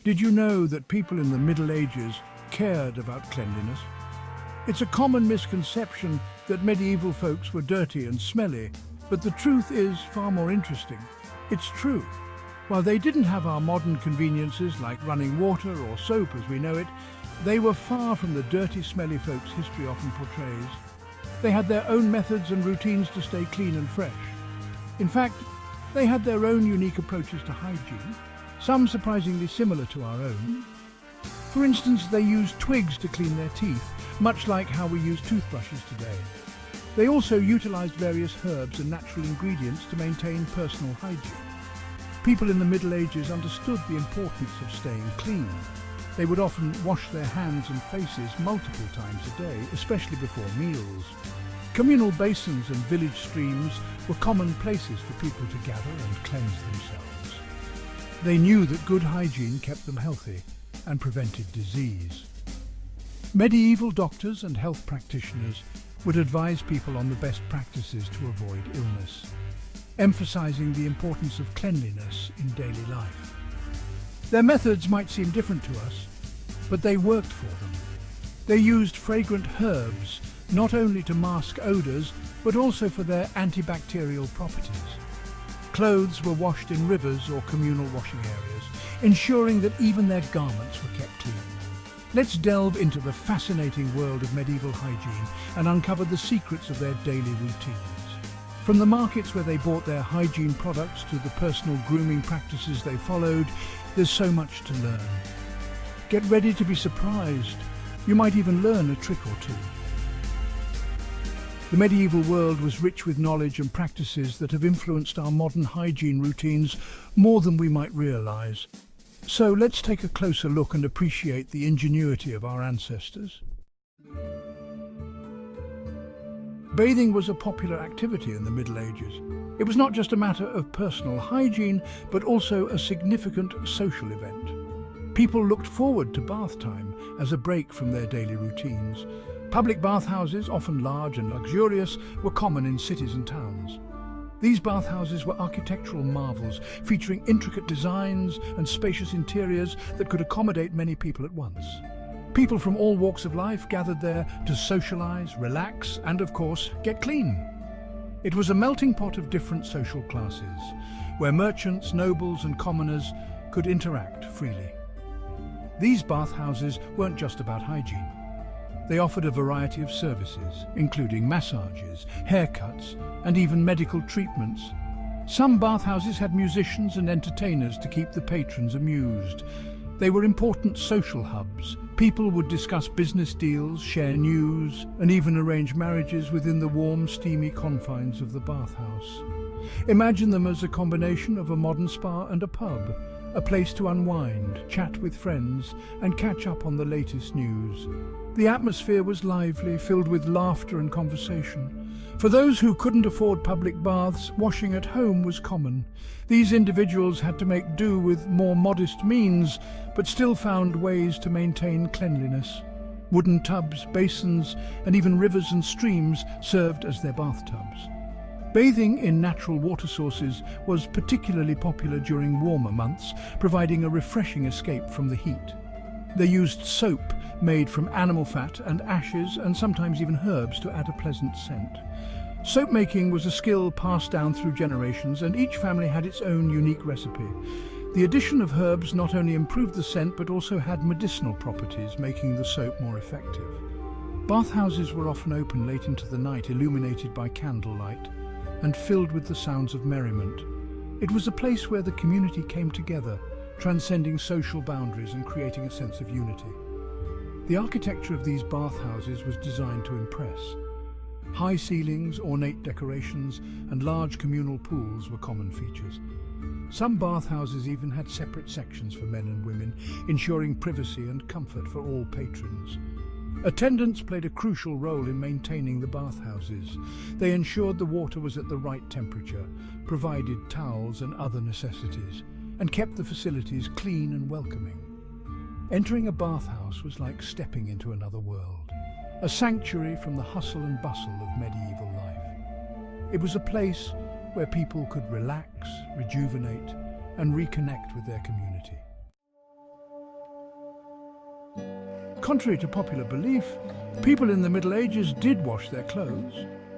Did you know that people in the Middle Ages cared about cleanliness? It's a common misconception that medieval folks were dirty and smelly, but the truth is far more interesting. It's true. While they didn't have our modern conveniences like running water or soap as we know it, they were far from the dirty, smelly folks history often portrays. They had their own methods and routines to stay clean and fresh. In fact, they had their own unique approaches to hygiene, some surprisingly similar to our own. For instance, they used twigs to clean their teeth, much like how we use toothbrushes today. They also utilized various herbs and natural ingredients to maintain personal hygiene. People in the Middle Ages understood the importance of staying clean. They would often wash their hands and faces multiple times a day, especially before meals. Communal basins and village streams were common places for people to gather and cleanse themselves. They knew that good hygiene kept them healthy and prevented disease. Medieval doctors and health practitioners would advise people on the best practices to avoid illness, emphasizing the importance of cleanliness in daily life. Their methods might seem different to us, but they worked for them. They used fragrant herbs not only to mask odors, but also for their antibacterial properties. Clothes were washed in rivers or communal washing areas, ensuring that even their garments were kept clean. Let's delve into the fascinating world of medieval hygiene and uncover the secrets of their daily routines. From the markets where they bought their hygiene products to the personal grooming practices they followed, there's so much to learn. Get ready to be surprised. You might even learn a trick or two. The medieval world was rich with knowledge and practices that have influenced our modern hygiene routines more than we might realize. So let's take a closer look and appreciate the ingenuity of our ancestors. Bathing was a popular activity in the Middle Ages. It was not just a matter of personal hygiene, but also a significant social event. People looked forward to bath time as a break from their daily routines. Public bathhouses, often large and luxurious, were common in cities and towns. These bathhouses were architectural marvels, featuring intricate designs and spacious interiors that could accommodate many people at once. People from all walks of life gathered there to socialize, relax, and of course, get clean. It was a melting pot of different social classes, where merchants, nobles, and commoners could interact freely. These bathhouses weren't just about hygiene. They offered a variety of services, including massages, haircuts, and even medical treatments. Some bathhouses had musicians and entertainers to keep the patrons amused. They were important social hubs. People would discuss business deals, share news, and even arrange marriages within the warm, steamy confines of the bathhouse. Imagine them as a combination of a modern spa and a pub, a place to unwind, chat with friends, and catch up on the latest news. The atmosphere was lively, filled with laughter and conversation. For those who couldn't afford public baths, washing at home was common. These individuals had to make do with more modest means, but still found ways to maintain cleanliness. Wooden tubs, basins, and even rivers and streams served as their bathtubs. Bathing in natural water sources was particularly popular during warmer months, providing a refreshing escape from the heat. They used soap made from animal fat and ashes, and sometimes even herbs to add a pleasant scent. Soap making was a skill passed down through generations, and each family had its own unique recipe. The addition of herbs not only improved the scent but also had medicinal properties, making the soap more effective. Bathhouses were often open late into the night, illuminated by candlelight, and filled with the sounds of merriment. It was a place where the community came together, transcending social boundaries and creating a sense of unity. The architecture of these bathhouses was designed to impress. High ceilings, ornate decorations, and large communal pools were common features. Some bathhouses even had separate sections for men and women, ensuring privacy and comfort for all patrons. Attendants played a crucial role in maintaining the bathhouses. They ensured the water was at the right temperature, provided towels and other necessities, and kept the facilities clean and welcoming. Entering a bathhouse was like stepping into another world, a sanctuary from the hustle and bustle of medieval life. It was a place where people could relax, rejuvenate, and reconnect with their community. Contrary to popular belief, people in the Middle Ages did wash their clothes.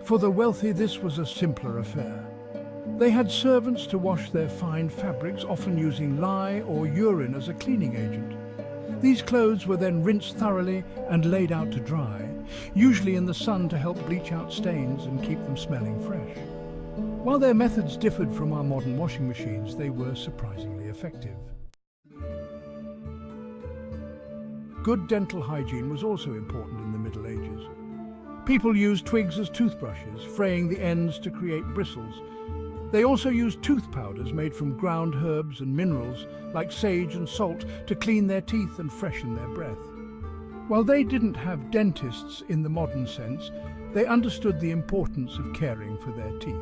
For the wealthy, this was a simpler affair. They had servants to wash their fine fabrics, often using lye or urine as a cleaning agent. These clothes were then rinsed thoroughly and laid out to dry, usually in the sun to help bleach out stains and keep them smelling fresh. While their methods differed from our modern washing machines, they were surprisingly effective. Good dental hygiene was also important in the Middle Ages. People used twigs as toothbrushes, fraying the ends to create bristles. They also used tooth powders made from ground herbs and minerals like sage and salt to clean their teeth and freshen their breath. While they didn't have dentists in the modern sense, they understood the importance of caring for their teeth.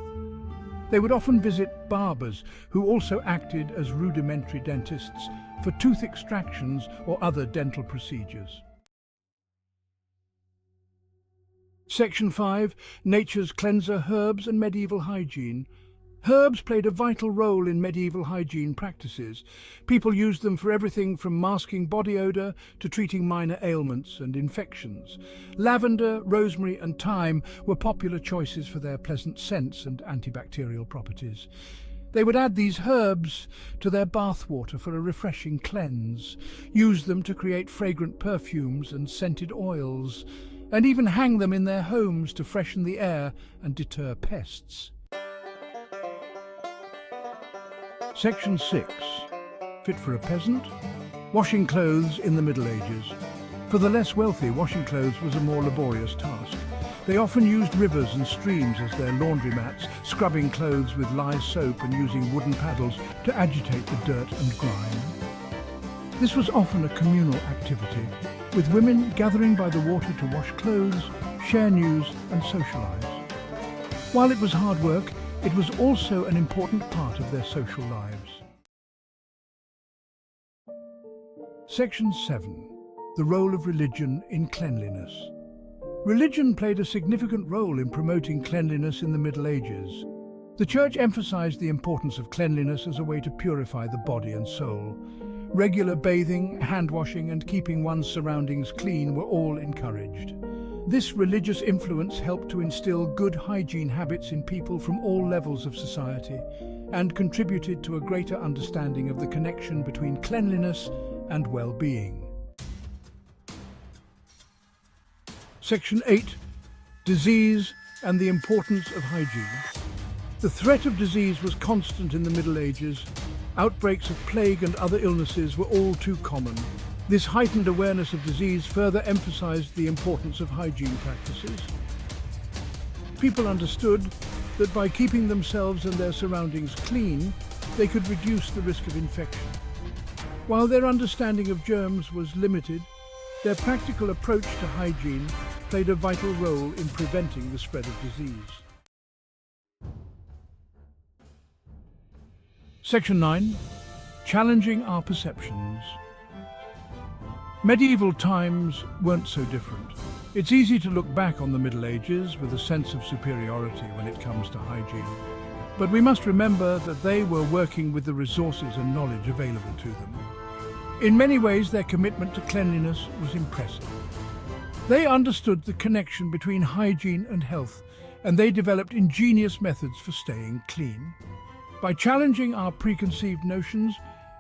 They would often visit barbers, who also acted as rudimentary dentists for tooth extractions or other dental procedures. Section 5. Nature's cleanser, herbs and medieval hygiene. Herbs played a vital role in medieval hygiene practices. People used them for everything from masking body odor to treating minor ailments and infections. Lavender, rosemary and thyme were popular choices for their pleasant scents and antibacterial properties. They would add these herbs to their bath water for a refreshing cleanse, use them to create fragrant perfumes and scented oils, and even hang them in their homes to freshen the air and deter pests. Section 6. Fit for a peasant? Washing clothes in the Middle Ages. For the less wealthy, washing clothes was a more laborious task. They often used rivers and streams as their laundromats, scrubbing clothes with lye soap and using wooden paddles to agitate the dirt and grime. This was often a communal activity, with women gathering by the water to wash clothes, share news and socialize. While it was hard work, it was also an important part of their social lives. Section 7. The role of religion in cleanliness. Religion played a significant role in promoting cleanliness in the Middle Ages. The Church emphasized the importance of cleanliness as a way to purify the body and soul. Regular bathing, hand-washing and keeping one's surroundings clean were all encouraged. This religious influence helped to instill good hygiene habits in people from all levels of society and contributed to a greater understanding of the connection between cleanliness and well-being. Section 8. Disease and the importance of hygiene. The threat of disease was constant in the Middle Ages. Outbreaks of plague and other illnesses were all too common. This heightened awareness of disease further emphasized the importance of hygiene practices. People understood that by keeping themselves and their surroundings clean, they could reduce the risk of infection. While their understanding of germs was limited, their practical approach to hygiene played a vital role in preventing the spread of disease. Section 9. Challenging our perceptions. Medieval times weren't so different. It's easy to look back on the Middle Ages with a sense of superiority when it comes to hygiene. But we must remember that they were working with the resources and knowledge available to them. In many ways, their commitment to cleanliness was impressive. They understood the connection between hygiene and health, and they developed ingenious methods for staying clean. By challenging our preconceived notions,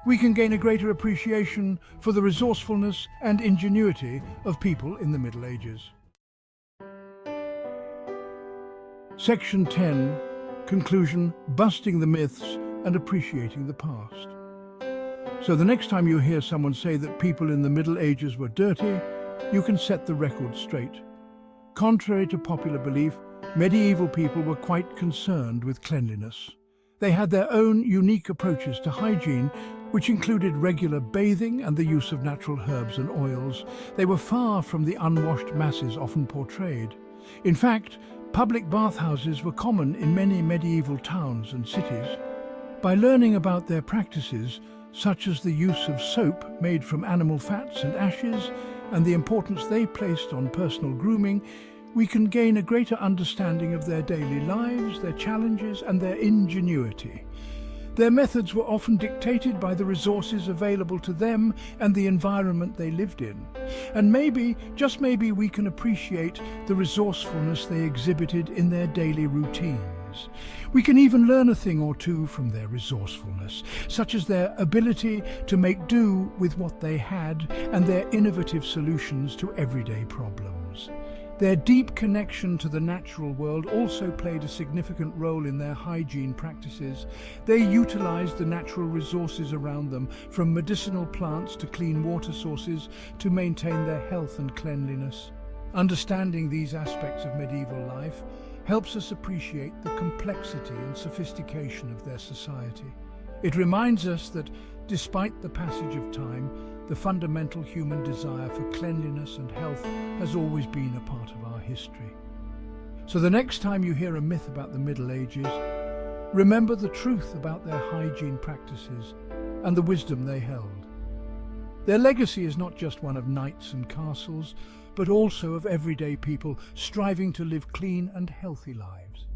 we can gain a greater appreciation for the resourcefulness and ingenuity of people in the Middle Ages. Section 10. Conclusion: busting the myths and appreciating the past. So the next time you hear someone say that people in the Middle Ages were dirty, you can set the record straight. Contrary to popular belief, medieval people were quite concerned with cleanliness. They had their own unique approaches to hygiene, which included regular bathing and the use of natural herbs and oils. They were far from the unwashed masses often portrayed. In fact, public bathhouses were common in many medieval towns and cities. By learning about their practices, such as the use of soap made from animal fats and ashes, and the importance they placed on personal grooming, we can gain a greater understanding of their daily lives, their challenges, and their ingenuity. Their methods were often dictated by the resources available to them and the environment they lived in. And maybe, just maybe, we can appreciate the resourcefulness they exhibited in their daily routines. We can even learn a thing or two from their resourcefulness, such as their ability to make do with what they had and their innovative solutions to everyday problems. Their deep connection to the natural world also played a significant role in their hygiene practices. They utilized the natural resources around them, from medicinal plants to clean water sources, to maintain their health and cleanliness. Understanding these aspects of medieval life helps us appreciate the complexity and sophistication of their society. It reminds us that, despite the passage of time, the fundamental human desire for cleanliness and health has always been a part of our history. So the next time you hear a myth about the Middle Ages, remember the truth about their hygiene practices and the wisdom they held. Their legacy is not just one of knights and castles, but also of everyday people striving to live clean and healthy lives.